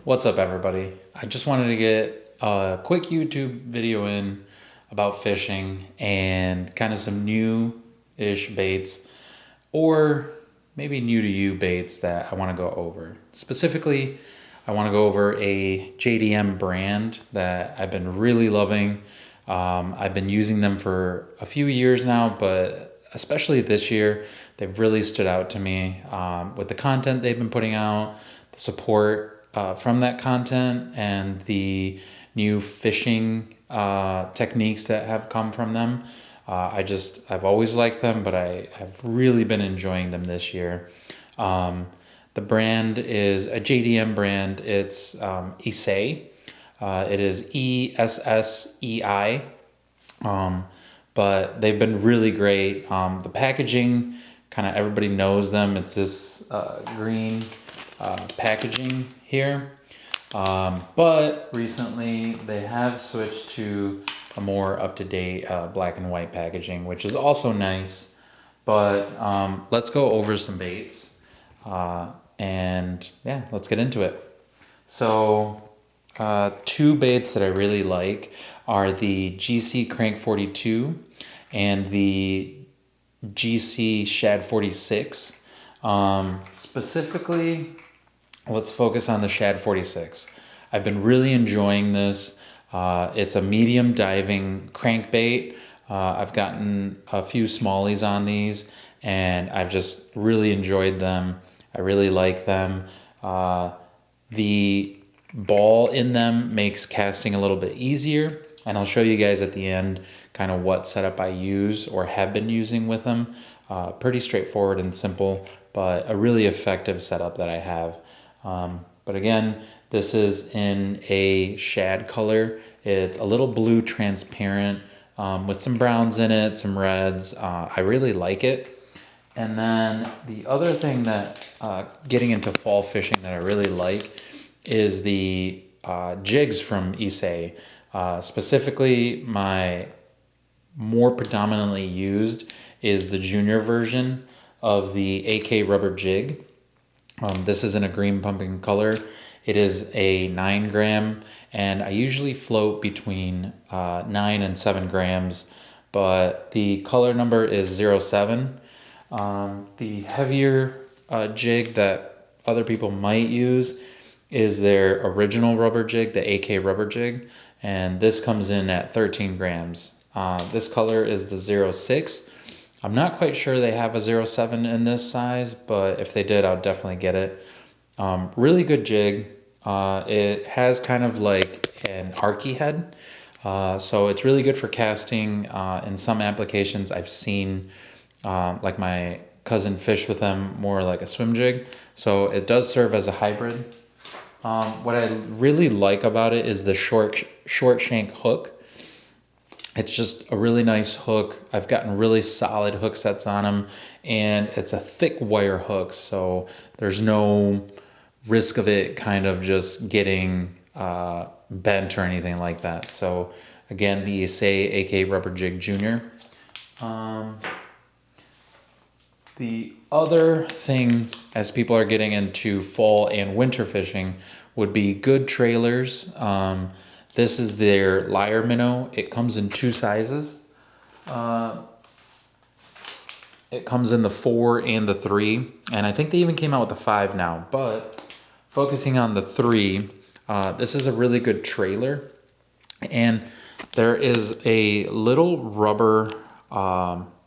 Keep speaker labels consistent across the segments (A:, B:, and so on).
A: What's up, everybody? I just wanted to get a quick YouTube video in about fishing and kind of some new-ish baits, or maybe new to you baits that I want to go over. Specifically, I want to go over a JDM brand that I've been really loving. I've been using them for a few years now, but especially this year, they've really stood out to me with the content they've been putting out, the support from that content, and the new fishing techniques that have come from them. I've always liked them, but I have really been enjoying them this year. The brand is a JDM brand. It's ISSEI. It is ISSEI. But they've been really great. The packaging, kind of everybody knows them. It's this green packaging here. But recently they have switched to a more up-to-date black and white packaging, which is also nice. But let's go over some baits. And yeah, let's get into it. So two baits that I really like are the GC Crank 42 and the GC Shad 46. Specifically, let's focus on the Shad 46. I've been really enjoying this. It's a medium diving crankbait. I've gotten a few smallies on these, and I've just really enjoyed them. I really like them. The ball in them makes casting a little bit easier, and I'll show you guys at the end kind of what setup I use or have been using with them. Pretty straightforward and simple, but a really effective setup that I have. But again, this is in a shad color. It's a little blue transparent with some browns in it, some reds. I really like it. And then the other thing that getting into fall fishing that I really like is the jigs from ISSEI. Specifically, my more predominantly used is the junior version of the AK rubber jig. This is in a green pumpkin color. It is a 9 gram, and I usually float between 9 and 7 grams, but the color number is 07. The heavier jig that other people might use is their original rubber jig, the AK rubber jig, and this comes in at 13 grams. This color is the 06. I'm not quite sure they have a 07 in this size, but if they did, I'll definitely get it. Really good jig. It has kind of like an archy head, so it's really good for casting. In some applications, I've seen like my cousin fish with them more like a swim jig, so it does serve as a hybrid. What I really like about it is the short shank hook. It's just a really nice hook. I've gotten really solid hook sets on them, and it's a thick wire hook, so there's no risk of it kind of just getting bent or anything like that. So again, the ISSEI AK Rubber Jig Junior. The other thing, as people are getting into fall and winter fishing, would be good trailers. This is their Lyre Minnow. It comes in two sizes. It comes in the 4 and the 3, and I think they even came out with the 5 now. But focusing on the 3, this is a really good trailer, and there is a little rubber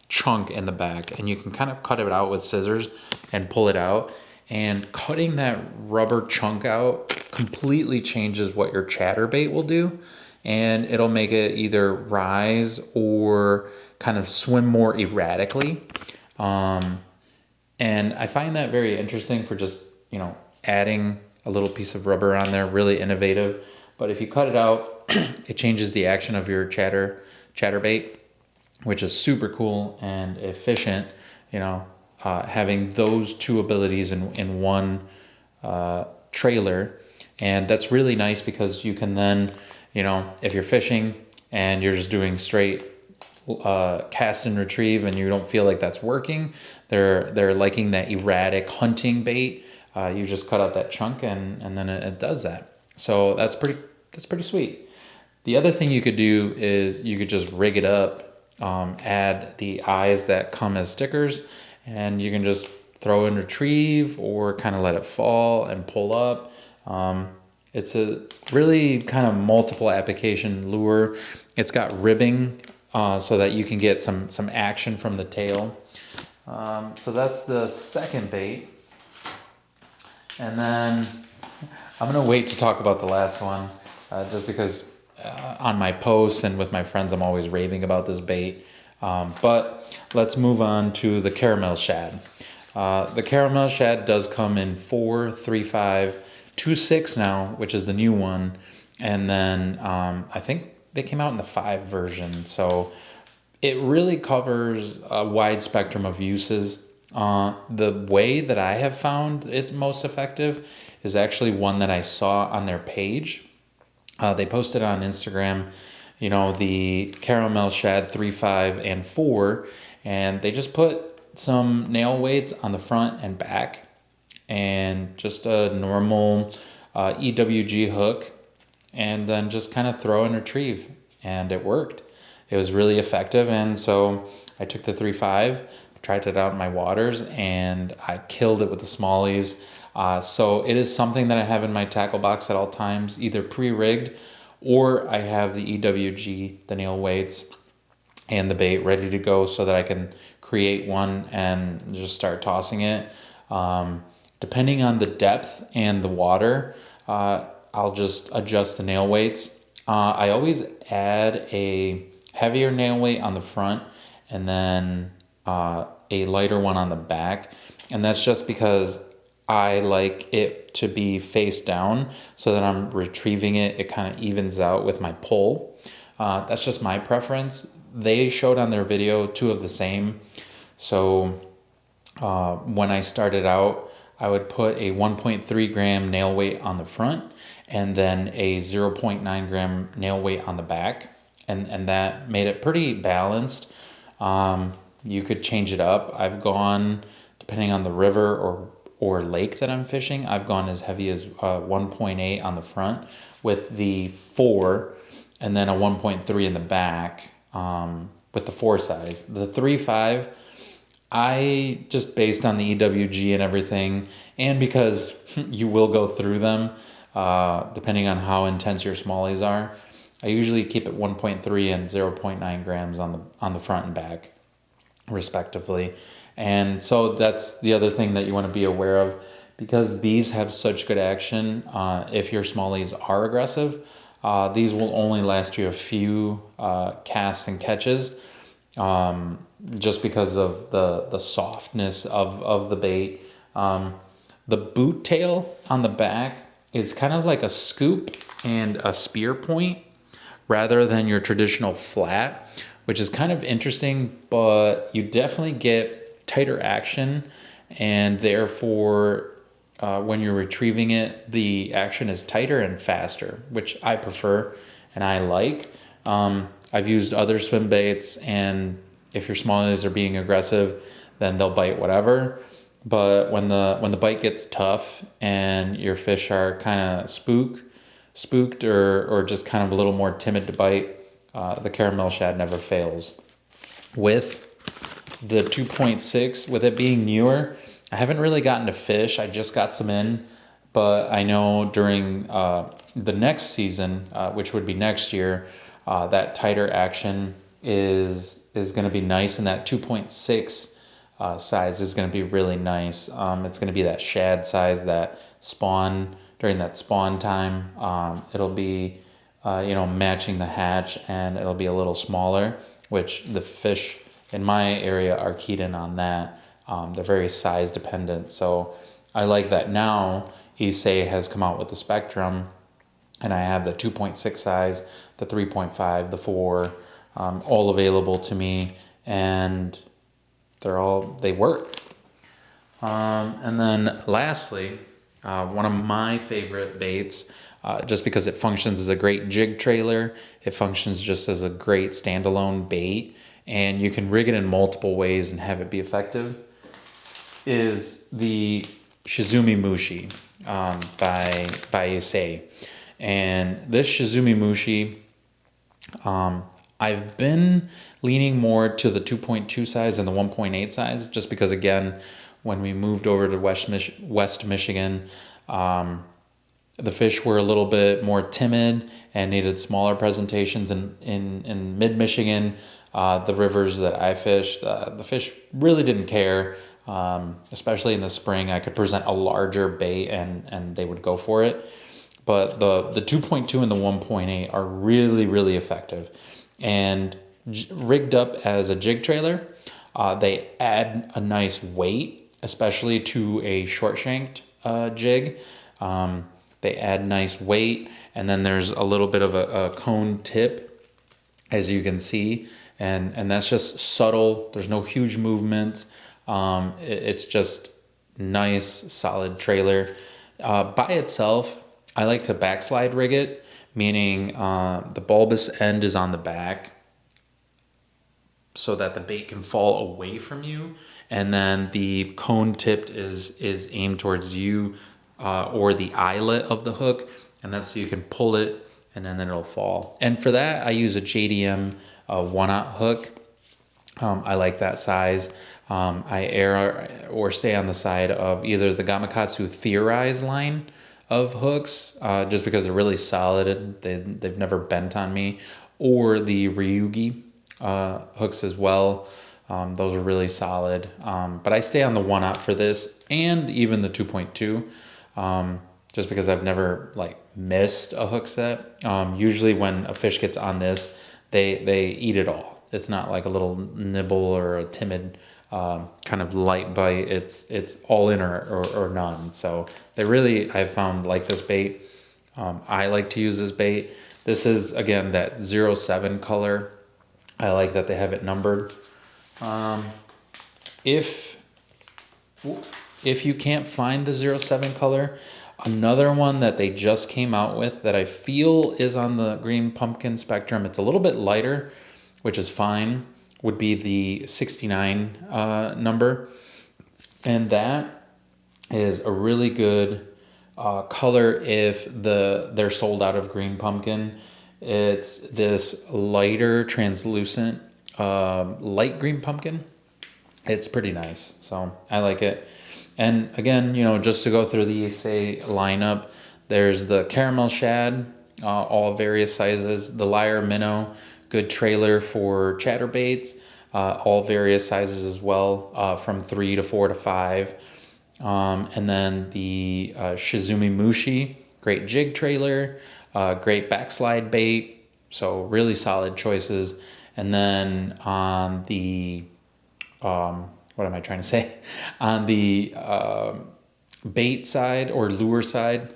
A: chunk in the back, and you can kind of cut it out with scissors and pull it out, and cutting that rubber chunk out completely changes what your chatterbait will do, and it'll make it either rise or kind of swim more erratically. And I find that very interesting for just, adding a little piece of rubber on there, really innovative. But if you cut it out, it changes the action of your chatterbait, which is super cool and efficient, having those two abilities in one trailer. And that's really nice because you can then, if you're fishing and you're just doing straight cast and retrieve and you don't feel like that's working, they're liking that erratic hunting bait. You just cut out that chunk and then it does that. So that's pretty sweet. The other thing you could do is you could just rig it up, add the eyes that come as stickers, and you can just throw and retrieve or kind of let it fall and pull up. It's a really kind of multiple application lure. It's got ribbing so that you can get some action from the tail. So that's the second bait. And then I'm gonna wait to talk about the last one just because on my posts and with my friends I'm always raving about this bait. But let's move on to the caramel shad. The caramel shad does come in 4, 3, 5, 2, 6 now, which is the new one. And then I think they came out in the 5 version. So it really covers a wide spectrum of uses. The way that I have found it's most effective is actually one that I saw on their page. They posted on Instagram, you know, the caramel shad 3, 5, and 4, and they just put some nail weights on the front and back and just a normal EWG hook, and then just kind of throw and retrieve, and it worked. It was really effective, and so I took the 3, 5, tried it out in my waters, and I killed it with the smallies. So it is something that I have in my tackle box at all times, either pre-rigged or I have the EWG, the nail weights, and the bait ready to go so that I can create one and just start tossing it. Depending on the depth and the water, I'll just adjust the nail weights. I always add a heavier nail weight on the front and then a lighter one on the back. And that's just because I like it to be face down so that I'm retrieving it. It kind of evens out with my pull. That's just my preference. They showed on their video 2 of the same. So when I started out, I would put a 1.3 gram nail weight on the front and then a 0.9 gram nail weight on the back. And that made it pretty balanced. You could change it up. I've gone, depending on the river or lake that I'm fishing, I've gone as heavy as 1.8 on the front with the 4 and then a 1.3 in the back with the 4 size. The 3, 5, I just based on the EWG and everything, and because you will go through them depending on how intense your smallies are, I usually keep it 1.3 and 0.9 grams on the front and back, respectively. And so that's the other thing that you want to be aware of, because these have such good action. If your smallies are aggressive, these will only last you a few casts and catches, just because of the softness of the bait. The boot tail on the back is kind of like a scoop and a spear point rather than your traditional flat, which is kind of interesting, but you definitely get tighter action, and therefore when you're retrieving it, the action is tighter and faster, which I prefer and I like. I've used other swim baits, and if your smallies are being aggressive, then they'll bite whatever. But when the bite gets tough and your fish are kind of spooked or just kind of a little more timid to bite, the caramel shad never fails. With the 2.6, with it being newer, I haven't really gotten to fish. I just got some in, but I know during the next season, which would be next year, that tighter action is going to be nice, and that 2.6 size is going to be really nice. It's going to be that shad size, that spawn, during that spawn time. It'll be matching the hatch, and it'll be a little smaller, which the fish in my area are keyed in on that. They're very size dependent, so I like that. Now ISSEI has come out with the spectrum, and I have the 2.6 size, the 3.5, the 4, all available to me, and they work. And then lastly, one of my favorite baits, just because it functions as a great jig trailer, it functions just as a great standalone bait, and you can rig it in multiple ways and have it be effective, is the Shizumi Mushi by ISSEI. And this Shizumi Mushi, I've been leaning more to the 2.2 size and the 1.8 size, just because, again, when we moved over to West Michigan, the fish were a little bit more timid and needed smaller presentations. In mid-Michigan, the rivers that I fished, the fish really didn't care. Especially in the spring, I could present a larger bait and they would go for it. But the 2.2 and the 1.8 are really, really effective. And rigged up as a jig trailer, they add a nice weight, especially to a short-shanked jig. They add nice weight, and then there's a little bit of a cone tip, as you can see, and that's just subtle. There's no huge movements. It's just nice, solid trailer. By itself, I like to backslide rig it, meaning the bulbous end is on the back so that the bait can fall away from you, and then the cone tipped is aimed towards you or the eyelet of the hook, and that's so you can pull it and then it'll fall. And for that, I use a JDM 1/0 hook. I like that size. I err or stay on the side of either the Gamakatsu Theorize line of hooks, just because they're really solid and they've never bent on me, or the Ryugi hooks as well. Those are really solid. But I stay on the 1/0 for this, and even the 2.2, just because I've never like missed a hook set. Usually when a fish gets on this, they eat it all. It's not like a little nibble or a timid kind of light bite. It's all in or none. So they really, I've found, like this bait. I like to use this bait. This is, again, that 07 color. I like that they have it numbered. If you can't find the 07 color, another one that they just came out with that I feel is on the green pumpkin spectrum, it's a little bit lighter, which is fine, would be the 69 number. And that is a really good color if they're sold out of green pumpkin. It's this lighter, translucent, light green pumpkin. It's pretty nice, so I like it. And again, just to go through the ISSEI lineup, there's the caramel shad, all various sizes. The lyre minnow, good trailer for chatterbaits, all various sizes as well, from 3 to 4 to 5. And then the Shizumi Mushi, great jig trailer, great backslide bait, so really solid choices. And then on the what am I trying to say? On the bait side or lure side,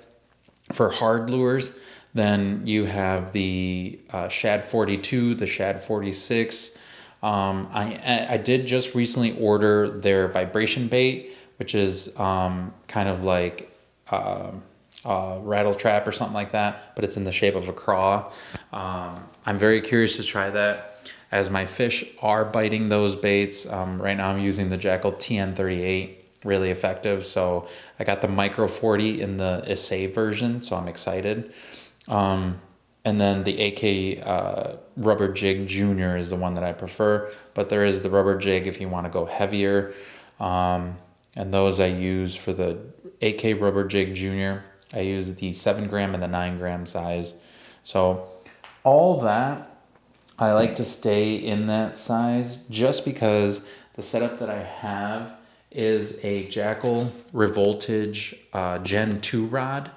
A: for hard lures, then you have the Shad 42, the Shad 46. I did just recently order their vibration bait, which is kind of like rattle trap or something like that, but it's in the shape of a craw. I'm very curious to try that, as my fish are biting those baits. Right now I'm using the Jackall TN38, really effective. So I got the Micro 40 in the ISSEI version, so I'm excited. And then the AK Rubber Jig Junior is the one that I prefer, but there is the Rubber Jig if you want to go heavier. And those I use for the AK Rubber Jig Junior. I use the 7 gram and the 9 gram size. So all that, I like to stay in that size just because the setup that I have is a Jackall Revoltage Gen 2 rod.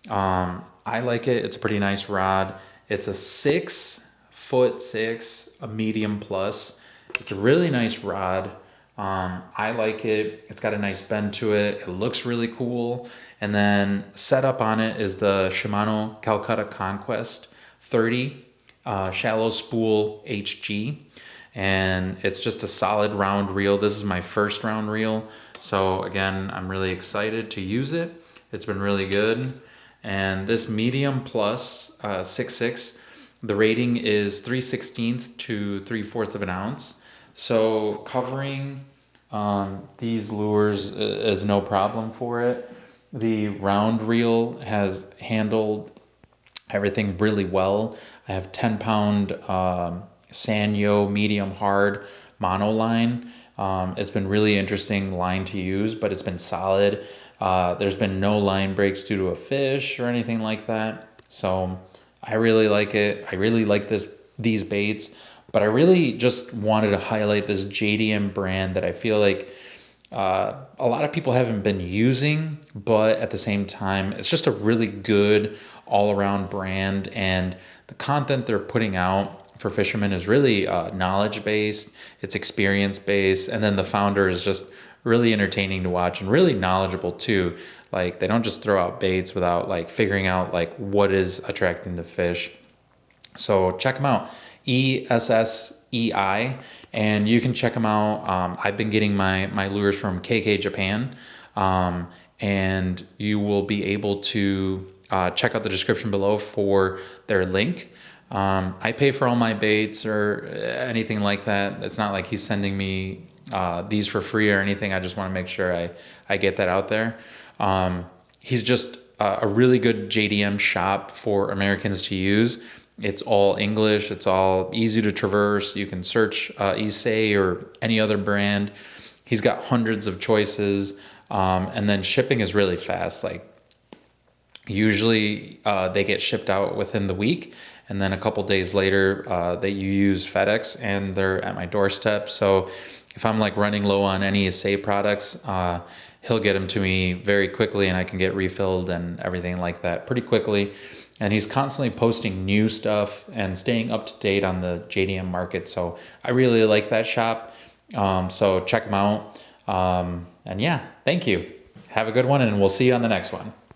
A: I like it. It's a pretty nice rod. It's a 6'6", a medium plus. It's a really nice rod. I like it. It's got a nice bend to it. It looks really cool. And then set up on it is the Shimano Calcutta Conquest 30. Shallow spool HG, and it's just a solid round reel. This is my first round reel, so again, I'm really excited to use it. It's been really good. And this medium plus 6'6", the rating is 3/16 to 3/4 of an ounce, so covering these lures is no problem for it. The round reel has handled everything really well. I have 10-pound Sanyo medium hard monoline. It's been really interesting line to use, but it's been solid. There's been no line breaks due to a fish or anything like that. So I really like it. I really like these baits, but I really just wanted to highlight this JDM brand that I feel like a lot of people haven't been using, but at the same time, it's just a really good all-around brand, and the content they're putting out for fishermen is really knowledge-based, it's experience-based, and then the founder is just really entertaining to watch and really knowledgeable too. Like, they don't just throw out baits without like figuring out like what is attracting the fish. So check them out, ISSEI, and you can check them out. I've been getting my lures from KK Japan, and you will be able to check out the description below for their link. I pay for all my baits or anything like that. It's not like he's sending me these for free or anything. I just want to make sure I get that out there. He's just a really good JDM shop for Americans to use. It's all English. It's all easy to traverse. You can search ISSEI or any other brand. He's got hundreds of choices. And then shipping is really fast. Like, usually they get shipped out within the week. And then a couple days later, that you use FedEx and they're at my doorstep. So if I'm like running low on any ISSEI products, he'll get them to me very quickly and I can get refilled and everything like that pretty quickly. And he's constantly posting new stuff and staying up to date on the JDM market. So I really like that shop. So check him out. And yeah, thank you. Have a good one, and we'll see you on the next one.